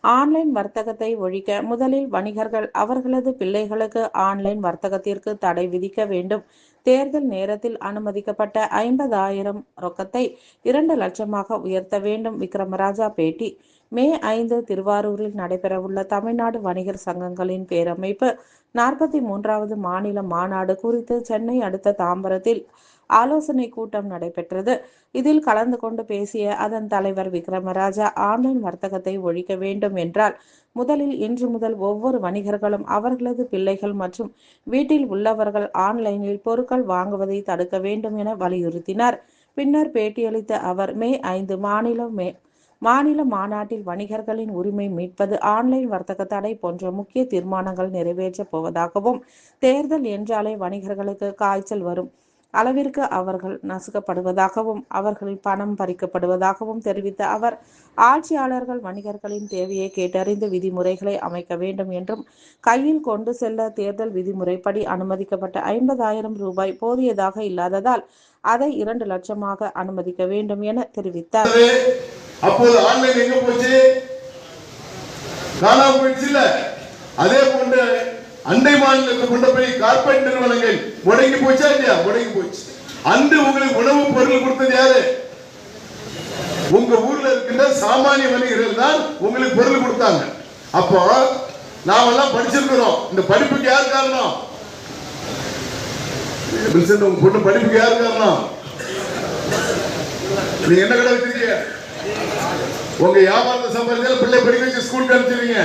Online வர்த்தகத்தை ஒழிக்க முதலில் வணிகர்கள் அவர்களது பிள்ளைகளுக்கு ஆன்லைன் வர்த்தகத்திற்கு தடை விதிக்க வேண்டும். தேர்தல் நேரத்தில் அனுமதிக்கப்பட்ட 50,000 ரொக்கத்தை 2 லட்சமாக உயர்த்த வேண்டும். விக்ரமராஜா பேட்டி. மே 5 திருவாரூரில் நடைபெறவுள்ள தமிழ்நாடு வணிகர் சங்கங்களின் பேரமைப்பு 43வது மாநில மாநாடு குறித்து சென்னை அடுத்த தாம்பரத்தில் ஆலோசனை கூட்டம் நடைபெற்றது. இதில் கலந்து கொண்டு பேசிய அதன் தலைவர் விக்ரமராஜா, ஆன்லைன் வர்த்தகத்தை ஒழிக்க வேண்டும் என்றால் முதலில் இன்று முதல் ஒவ்வொரு வணிகர்களும் அவர்களது பிள்ளைகள் மற்றும் வீட்டில் உள்ளவர்கள் ஆன்லைனில் பொருட்கள் வாங்குவதை தடுக்க வேண்டும் என வலியுறுத்தினார். பின்னர் பேட்டியளித்த அவர், மே 5 மாநில மாநாட்டில் வணிகர்களின் உரிமை மீட்பது, ஆன்லைன் வர்த்தக தடை போன்ற முக்கிய தீர்மானங்கள் நிறைவேற்றப் போவதாகவும், தேர்தல் என்றாலே வணிகர்களுக்கு காய்ச்சல் வரும் அளவிற்கு அவர்கள் நசுக்கப்படுவதாகவும் அவர்கள் பணம் பறிக்கப்படுவதாகவும் தெரிவித்த அவர், ஆட்சியாளர்கள் வணிகர்களின் தேவையை கேட்டறிந்து விதிமுறைகளை அமைக்க வேண்டும் என்றும், கையில் கொண்டு செல்ல தேர்தல் விதிமுறைப்படி அனுமதிக்கப்பட்ட 50,000 ரூபாய் போதியதாக இல்லாததால் அதை 2 லட்சமாக அனுமதிக்க வேண்டும் என தெரிவித்தார். அப்போது ஆன்லைன் எங்க போச்சு? காணாம போயிடுச்சு இல்ல? அதே போன்று அண்டை மாநிலத்தில் கொண்டு போய் கார்பரேட் நிறுவனங்கள் முடங்கி போச்சா இல்லையா? முடங்கி போச்சு. அன்று உங்களுக்கு உணவு பொருள் கொடுத்தது யாரு? உங்க ஊர்ல இருக்கின்ற சாமானிய வணிகர்கள் தான் உங்களுக்கு பொருள் கொடுத்தாங்க. அப்போ நாமெல்லாம் படிச்சிருக்கிறோம். இந்த படிப்புக்கு யார் காரணம்? உங்க பொண்ணு படிப்புக்கு யார் காரணம்? நீங்க என்ன கடை வச்சிருக்கீங்க? உங்க வியாபாரத்தை சம்பாதிச்சாலும் பிள்ளை படிக்க வச்சு ஸ்கூலுக்கு அனுப்பிச்சிருவீங்க.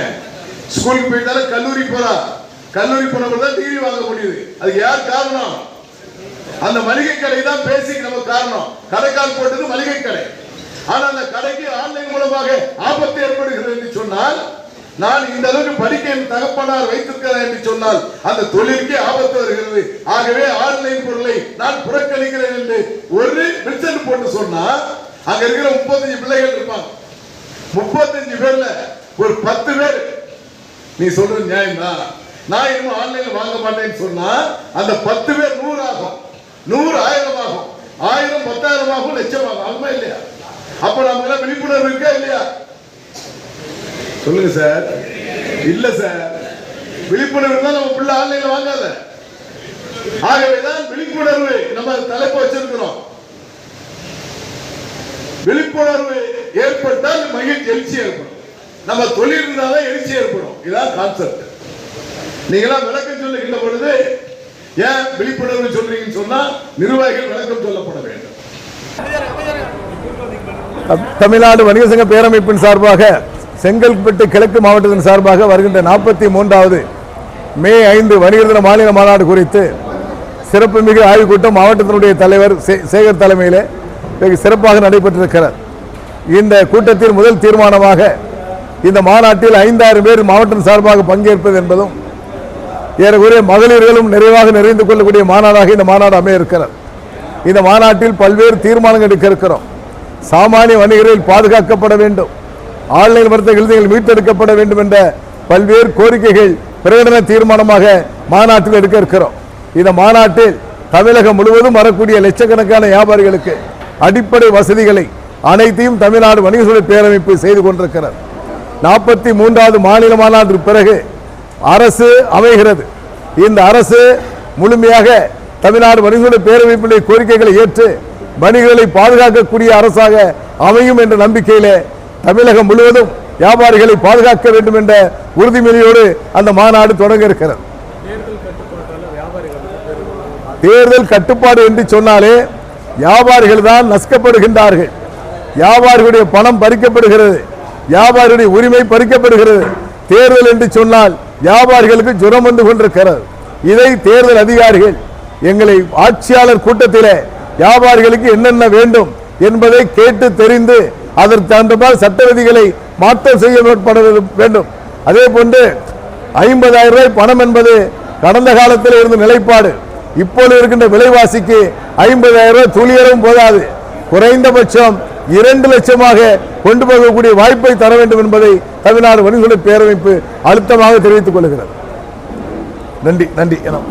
ஸ்கூலுக்கு போயிட்டாலும் கல்லூரி போறா. கல்லூரி போனவங்க தான் டிகிரி வாங்க முடியுது. அதுக்கு யார் காரணம்? அந்த மளிகை கடை தான் பேசிக் நமக்கு காரணம். கடைக்கால் போட்டது மளிகை கடை. ஆனா அந்த கடைக்கு ஆன்லைன் மூலமாக ஆபத்து ஏற்படுகிறது என்று சொன்னால், நான் இந்த அளவுக்கு படிக்க என் தகப்பனார் வைத்திருக்கிறேன் என்று சொன்னால் அந்த தொழிலுக்கே ஆபத்து வருகிறது. ஆகவே ஆன்லைன் பொருளை நான் புறக்கணிக்கிறேன் என்று ஒரு பிரிச்சன் போட்டு சொன்னா, அங்க இருக்கிற 35 பிள்ளைகள் இருப்பாங்க. 35 பேர்ல ஒரு 10 பேர் நீ சொல்றது நியாயம் தான், நான் இன்னும் ஆன்லைன்ல வாங்க மாட்டேன்னு சொன்னா அந்த 10 பேர் 100 ஆகும், 100 1000 ஆகும், 1000 10,000 ஆகும், லட்சம் ஆகும். ஆகுமா இல்லையா? அப்ப நமக்கு எல்லாம் விழிப்புணர்வு இருக்கா இல்லையா? சொல்லுங்க சார். இல்ல சார், விழிப்புணர்வு தான் நம்ம பிள்ளை ஆன்லைன்ல வாங்காத. ஆகவேதான் விழிப்புணர்வு நம்ம தலைப்பு வச்சிருக்கிறோம். விழிப்புணர்வு ஏற்பட்டால் மகிழ்ச்சி எழுச்சி ஏற்படும். நம்ம தொழில் இருந்தாதான் எழுச்சி ஏற்படும். இதான் கான்செப்ட். நீங்களாம் விளக்கம் சொல்லுகின்ற பொழுது ஏன் விழிப்புணர்வு சொல்றீங்கன்னு சொன்னா நிர்வாகிகள் விளக்கம் சொல்லப்பட வேண்டும். தமிழ்நாடு வணிக சங்க பேரமைப்பின் சார்பாக செங்கல்பட்டு கிழக்கு மாவட்டத்தின் சார்பாக வருகின்ற 43வது மே 5 வணிகர் தின மாநில மாநாடு குறித்து சிறப்புமிகு ஆய்வுக் கூட்டம் மாவட்டத்தினுடைய தலைவர் சேகர் தலைமையிலே வெகு சிறப்பாக நடைபெற்றிருக்கிறார். இந்த கூட்டத்தில் முதல் தீர்மானமாக இந்த மாநாட்டில் 5,000 பேர் மாவட்டம் சார்பாக பங்கேற்பது என்பதும் ஏறக்குறைய மகளிர்களும் நிறைவாக நிறைந்து கொள்ளக்கூடிய மாநாடாக இந்த மாநாடு அமைய இருக்கிறது. இந்த மாநாட்டில் பல்வேறு தீர்மானங்கள் எடுக்க இருக்கிறோம். சாமானிய வணிகர்கள் பாதுகாக்கப்பட வேண்டும், ஆன்லைன் வர்த்தக எழுதிகள் மீட்டெடுக்கப்பட வேண்டும் என்ற பல்வேறு கோரிக்கைகள் பிரகடன தீர்மானமாக மாநாட்டில் எடுக்க இருக்கிறோம். இந்த மாநாட்டில் தமிழகம் முழுவதும் வரக்கூடிய லட்சக்கணக்கான வியாபாரிகளுக்கு அடிப்படை வசதிகளை அனைத்தையும் தமிழ்நாடு வணிக சங்க பேரமைப்பு செய்து கொண்டிருக்கிறது. 43வது மாநில மாநாட்டிற்கு பிறகு அரசு அமைகிறது. இந்த அரசு முழுமையாக தமிழ்நாடு வணிக சங்க பேரமைப்புடைய கோரிக்கைகளை ஏற்று வணிகர்களை பாதுகாக்கக்கூடிய அரசாக அமையும் என்ற நம்பிக்கையிலே தமிழகம் முழுவதும் வியாபாரிகளை பாதுகாக்க வேண்டும் என்ற உறுதிமொழியோடு அந்த மாநாடு தொடங்க இருக்கிறது. தேர்தல் கட்டுப்பாடு என்று சொன்னாலே வியாபாரிகள் தான் நசுக்கப்படுகின்றார்கள். வியாபாரிகளுடைய பணம் பறிக்கப்படுகிறது, வியாபாரிகளுடைய உரிமை பறிக்கப்படுகிறது. தேர்தல் என்று சொன்னால் வியாபாரிகளுக்கு ஜுரம் வந்து கொண்டிருக்கிறது. இதை தேர்தல் அதிகாரிகள் எங்களை ஆட்சியாளர் கூட்டத்திலே வியாபாரிகளுக்கு என்னென்ன வேண்டும் என்பதை கேட்டு தெரிந்து அதற்கு தகுந்தபால் சட்ட விதிகளை மாற்றம் செய்யப்பட வேண்டும். அதே போன்று 50,000 ரூபாய் பணம் என்பது கடந்த காலத்தில் இருந்த நிலைப்பாடு. இப்போது இருக்கின்ற விலைவாசிக்கு 50,000 ரூபாய் துளியரும் போதாது, குறைந்தபட்சம் 2 லட்சமாக கொண்டு போகக்கூடிய வாய்ப்பை தர வேண்டும் என்பதை தமிழ்நாடு வணிக சங்க பேரமைப்பு அழுத்தமாக தெரிவித்துக் கொள்கிறது. நன்றி.